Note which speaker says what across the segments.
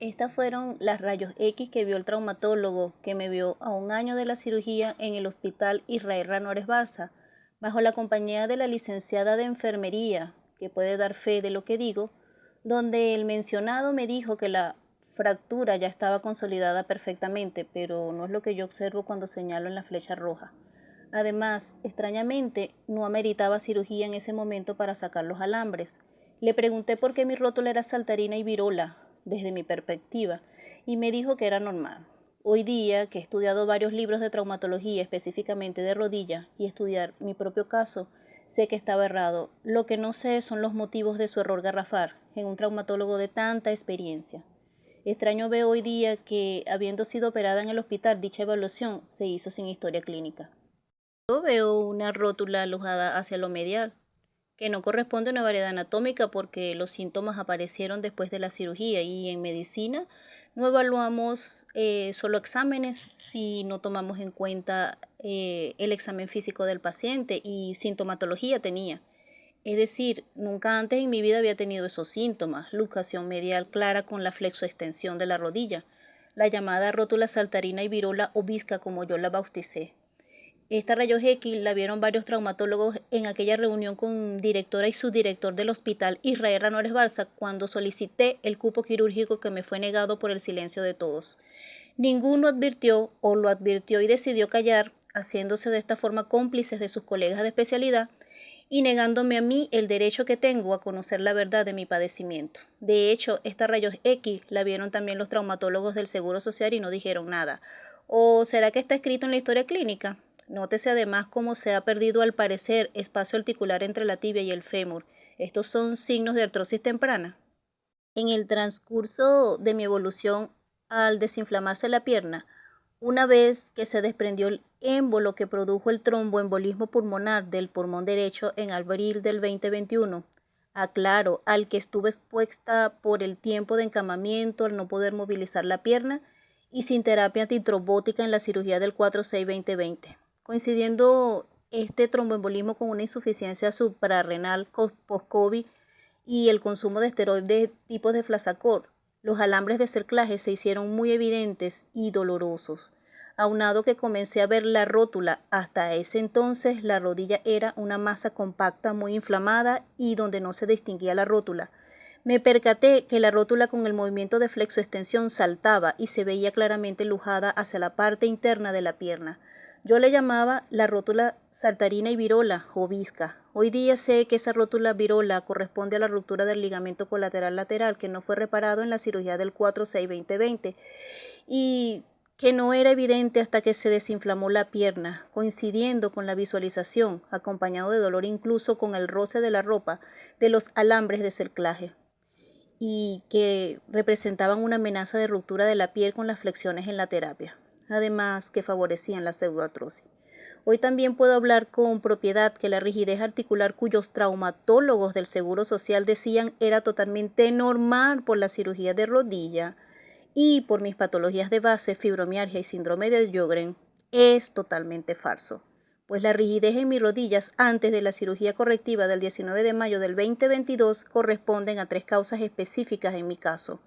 Speaker 1: Estas fueron las rayos X que vio el traumatólogo que me vio a un año de la cirugía en el Hospital Israel Ranores Barça, bajo la compañía de la licenciada de enfermería, que puede dar fe de lo que digo, donde el mencionado me dijo que la fractura ya estaba consolidada perfectamente, pero no es lo que yo observo cuando señalo en la flecha roja. Además, extrañamente, no ameritaba cirugía en ese momento para sacar los alambres. Le pregunté por qué mi rótula era saltarina y virola, desde mi perspectiva, y me dijo que era normal. Hoy día, que he estudiado varios libros de traumatología, específicamente de rodilla, y estudiar mi propio caso, sé que estaba errado. Lo que no sé son los motivos de su error garrafal en un traumatólogo de tanta experiencia. Extraño veo hoy día que, habiendo sido operada en el hospital, dicha evaluación se hizo sin historia clínica. Yo veo una rótula alojada hacia lo medial, que no corresponde a una variedad anatómica porque los síntomas aparecieron después de la cirugía y en medicina no evaluamos solo exámenes si no tomamos en cuenta el examen físico del paciente y sintomatología tenía. Es decir, nunca antes en mi vida había tenido esos síntomas, luxación medial clara con la flexoextensión de la rodilla, la llamada rótula saltarina y virola o visca como yo la bauticé. Esta rayos X la vieron varios traumatólogos en aquella reunión con directora y subdirector del hospital Israel Ranores Balsa cuando solicité el cupo quirúrgico que me fue negado por el silencio de todos. Ninguno advirtió o lo advirtió y decidió callar, haciéndose de esta forma cómplices de sus colegas de especialidad y negándome a mí el derecho que tengo a conocer la verdad de mi padecimiento. De hecho, esta rayos X la vieron también los traumatólogos del Seguro Social y no dijeron nada. ¿O será que está escrito en la historia clínica? Nótese además cómo se ha perdido al parecer espacio articular entre la tibia y el fémur. Estos son signos de artrosis temprana. En el transcurso de mi evolución, al desinflamarse la pierna, una vez que se desprendió el émbolo que produjo el tromboembolismo pulmonar del pulmón derecho en abril del 2021, aclaro, al que estuve expuesta por el tiempo de encamamiento al no poder movilizar la pierna y sin terapia antitrombótica en la cirugía del 4/6/2020, coincidiendo este tromboembolismo con una insuficiencia suprarrenal post-COVID y el consumo de esteroides tipos de Flazacort, los alambres de cerclaje se hicieron muy evidentes y dolorosos. Aunado que comencé a ver la rótula, hasta ese entonces la rodilla era una masa compacta muy inflamada y donde no se distinguía la rótula. Me percaté que la rótula con el movimiento de flexoextensión saltaba y se veía claramente lujada hacia la parte interna de la pierna. Yo le llamaba la rótula saltarina y virola o visca. Hoy día sé que esa rótula virola corresponde a la ruptura del ligamento colateral lateral que no fue reparado en la cirugía del 4/6/2020 y que no era evidente hasta que se desinflamó la pierna, coincidiendo con la visualización, acompañado de dolor incluso con el roce de la ropa, de los alambres de cerclaje y que representaban una amenaza de ruptura de la piel con las flexiones en la terapia, además que favorecían la pseudoartrosis. Hoy también puedo hablar con propiedad que la rigidez articular cuyos traumatólogos del Seguro Social decían era totalmente normal por la cirugía de rodilla y por mis patologías de base, fibromialgia y síndrome de Sjögren, es totalmente falso, pues la rigidez en mis rodillas antes de la cirugía correctiva del 19 de mayo del 2022 corresponden a tres causas específicas en mi caso.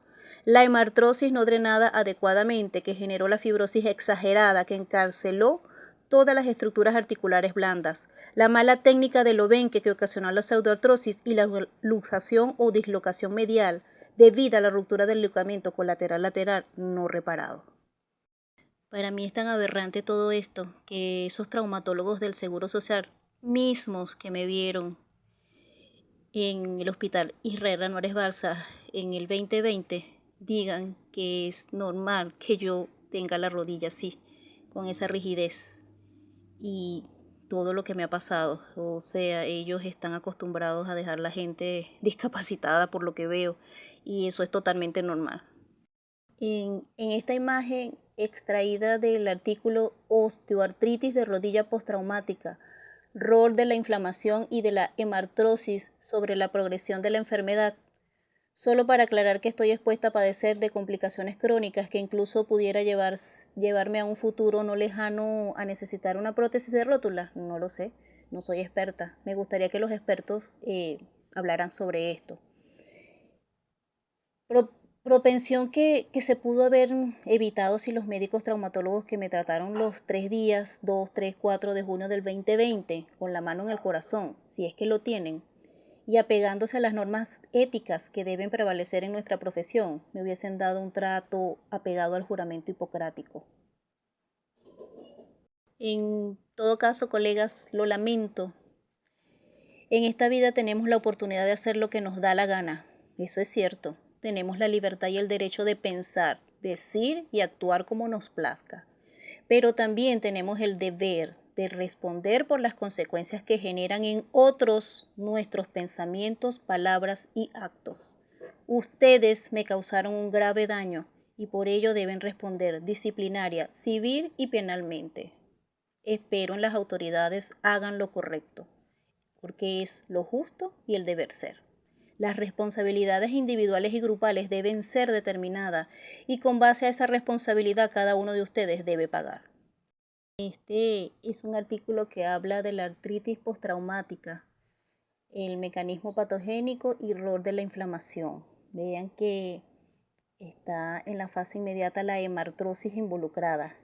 Speaker 1: La hemartrosis no drenada adecuadamente que generó la fibrosis exagerada que encarceló todas las estructuras articulares blandas, la mala técnica del obenque que ocasionó la pseudoartrosis y la luxación o dislocación medial debido a la ruptura del ligamento colateral lateral no reparado. Para mí es tan aberrante todo esto que esos traumatólogos del Seguro Social mismos que me vieron en el hospital Israel Ranores Balsa en el 2020 digan que es normal que yo tenga la rodilla así, con esa rigidez y todo lo que me ha pasado. O sea, ellos están acostumbrados a dejar a la gente discapacitada por lo que veo y eso es totalmente normal. En esta imagen extraída del artículo Osteoartritis de rodilla postraumática, rol de la inflamación y de la hemartrosis sobre la progresión de la enfermedad, solo para aclarar que estoy expuesta a padecer de complicaciones crónicas que incluso pudiera llevarme a un futuro no lejano a necesitar una prótesis de rótula, no lo sé, no soy experta. Me gustaría que los expertos hablaran sobre esto. Propensión que se pudo haber evitado si los médicos traumatólogos que me trataron los 3 días, 2, 3, 4 de junio del 2020, con la mano en el corazón, si es que lo tienen, y apegándose a las normas éticas que deben prevalecer en nuestra profesión, me hubiesen dado un trato apegado al juramento hipocrático. En todo caso, colegas, lo lamento. En esta vida tenemos la oportunidad de hacer lo que nos da la gana. Eso es cierto. Tenemos la libertad y el derecho de pensar, decir y actuar como nos plazca. Pero también tenemos el deber de responder por las consecuencias que generan en otros nuestros pensamientos, palabras y actos. Ustedes me causaron un grave daño y por ello deben responder disciplinaria, civil y penalmente. Espero en las autoridades hagan lo correcto, porque es lo justo y el deber ser. Las responsabilidades individuales y grupales deben ser determinadas y con base a esa responsabilidad cada uno de ustedes debe pagar. Este es un artículo que habla de la artritis postraumática, el mecanismo patogénico y rol de la inflamación. Vean que está en la fase inmediata la hemartrosis involucrada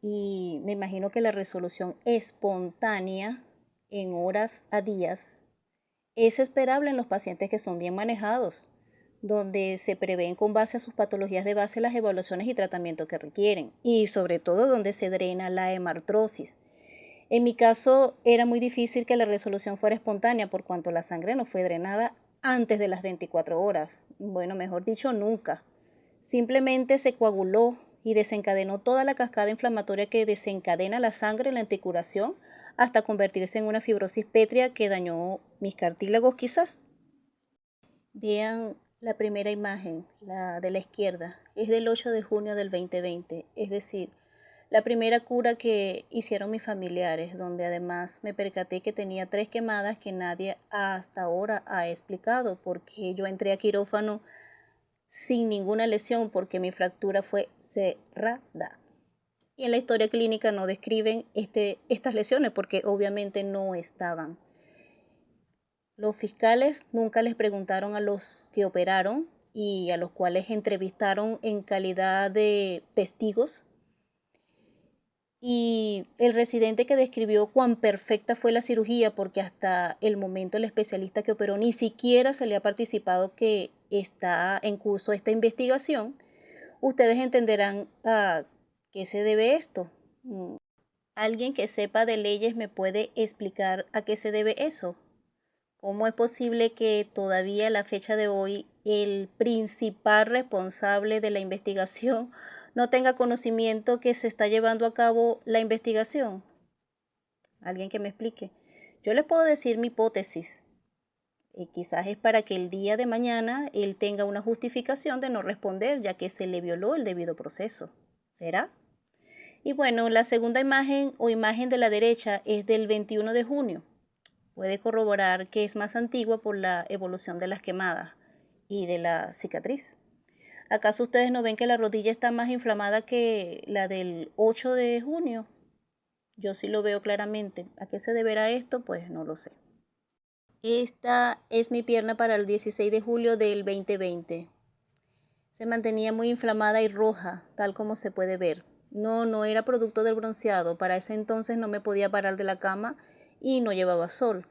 Speaker 1: y me imagino que la resolución espontánea en horas a días es esperable en los pacientes que son bien manejados, donde se prevén con base a sus patologías de base las evaluaciones y tratamiento que requieren, y sobre todo donde se drena la hemartrosis. En mi caso era muy difícil que la resolución fuera espontánea por cuanto la sangre no fue drenada antes de las 24 horas, bueno, mejor dicho, nunca. Simplemente se coaguló y desencadenó toda la cascada inflamatoria que desencadena la sangre en la anticuración hasta convertirse en una fibrosis pétrea que dañó mis cartílagos quizás. Vean la primera imagen, la de la izquierda, es del 8 de junio del 2020, es decir, la primera cura que hicieron mis familiares, donde además me percaté que tenía 3 quemadas que nadie hasta ahora ha explicado, porque yo entré a quirófano sin ninguna lesión porque mi fractura fue cerrada. Y en la historia clínica no describen estas lesiones porque obviamente no estaban. Los fiscales nunca les preguntaron a los que operaron y a los cuales entrevistaron en calidad de testigos. Y el residente que describió cuán perfecta fue la cirugía, porque hasta el momento el especialista que operó ni siquiera se le ha participado que está en curso esta investigación, ustedes entenderán a qué se debe esto. ¿Alguien que sepa de leyes me puede explicar a qué se debe eso? ¿Cómo es posible que todavía a la fecha de hoy el principal responsable de la investigación no tenga conocimiento que se está llevando a cabo la investigación? ¿Alguien que me explique? Yo les puedo decir mi hipótesis. Quizás es para que el día de mañana él tenga una justificación de no responder, ya que se le violó el debido proceso. ¿Será? Y bueno, la segunda imagen o imagen de la derecha es del 21 de junio. Puede corroborar que es más antigua por la evolución de las quemadas y de la cicatriz. ¿Acaso ustedes no ven que la rodilla está más inflamada que la del 8 de junio? Yo sí lo veo claramente. ¿A qué se deberá esto? Pues no lo sé. Esta es mi pierna para el 16 de julio del 2020. Se mantenía muy inflamada y roja, tal como se puede ver. No era producto del bronceado. Para ese entonces no me podía parar de la cama y no llevaba sol.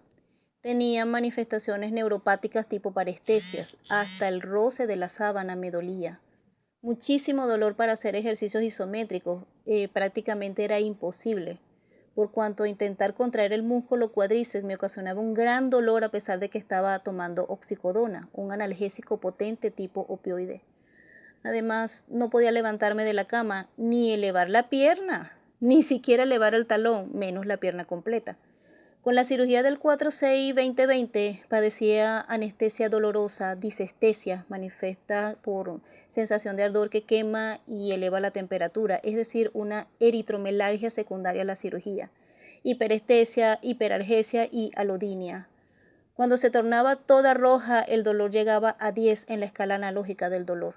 Speaker 1: Tenía manifestaciones neuropáticas tipo parestesias. Hasta el roce de la sábana me dolía. Muchísimo dolor para hacer ejercicios isométricos. Prácticamente era imposible, por cuanto intentar contraer el músculo cuádriceps me ocasionaba un gran dolor a pesar de que estaba tomando oxicodona, un analgésico potente tipo opioide. Además, no podía levantarme de la cama, ni elevar la pierna, ni siquiera elevar el talón, menos la pierna completa. Con la cirugía del 4/6/2020 padecía anestesia dolorosa, disestesia, manifiesta por sensación de ardor que quema y eleva la temperatura, es decir, una eritromelalgia secundaria a la cirugía, hiperestesia, hiperalgesia y alodinia. Cuando se tornaba toda roja, el dolor llegaba a 10 en la escala analógica del dolor.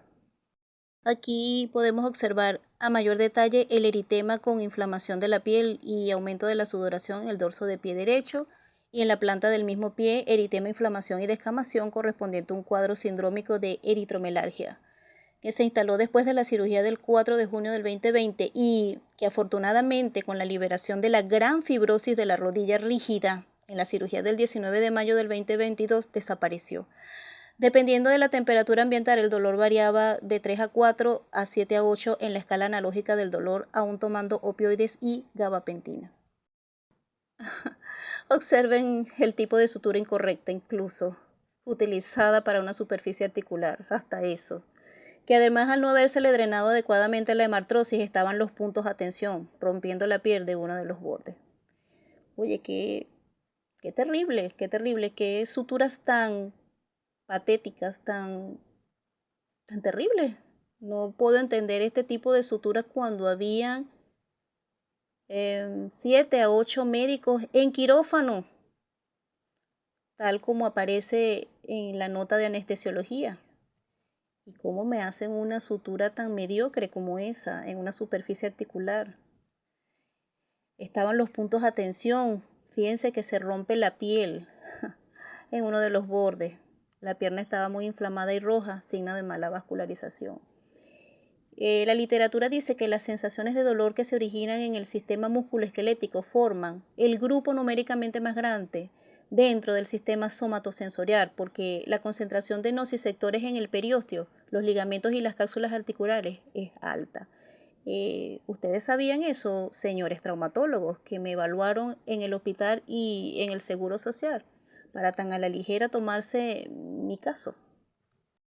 Speaker 1: Aquí podemos observar a mayor detalle el eritema con inflamación de la piel y aumento de la sudoración en el dorso de pie derecho y en la planta del mismo pie, eritema, inflamación y descamación correspondiente a un cuadro sindrómico de eritromelalgia. que se instaló después de la cirugía del 4 de junio del 2020 y que afortunadamente con la liberación de la gran fibrosis de la rodilla rígida en la cirugía del 19 de mayo del 2022 desapareció. Dependiendo de la temperatura ambiental, el dolor variaba de 3 a 4 a 7 a 8 en la escala analógica del dolor, aún tomando opioides y gabapentina. Observen el tipo de sutura incorrecta, incluso utilizada para una superficie articular, hasta eso. Que además al no habérsele drenado adecuadamente la hemartrosis estaban los puntos a tensión, rompiendo la piel de uno de los bordes. Oye, qué terrible, qué suturas tan patéticas, tan terribles. No puedo entender este tipo de suturas cuando habían 7 a 8 médicos en quirófano, tal como aparece en la nota de anestesiología. ¿Y cómo me hacen una sutura tan mediocre como esa en una superficie articular? Estaban los puntos a tensión. Fíjense que se rompe la piel en uno de los bordes. La pierna estaba muy inflamada y roja, signo de mala vascularización. La literatura dice que las sensaciones de dolor que se originan en el sistema musculoesquelético forman el grupo numéricamente más grande dentro del sistema somatosensorial, porque la concentración de nociceptores en el periósteo, los ligamentos y las cápsulas articulares es alta. ¿Ustedes sabían eso, señores traumatólogos, que me evaluaron en el hospital y en el Seguro Social, para tan a la ligera tomarse mi caso?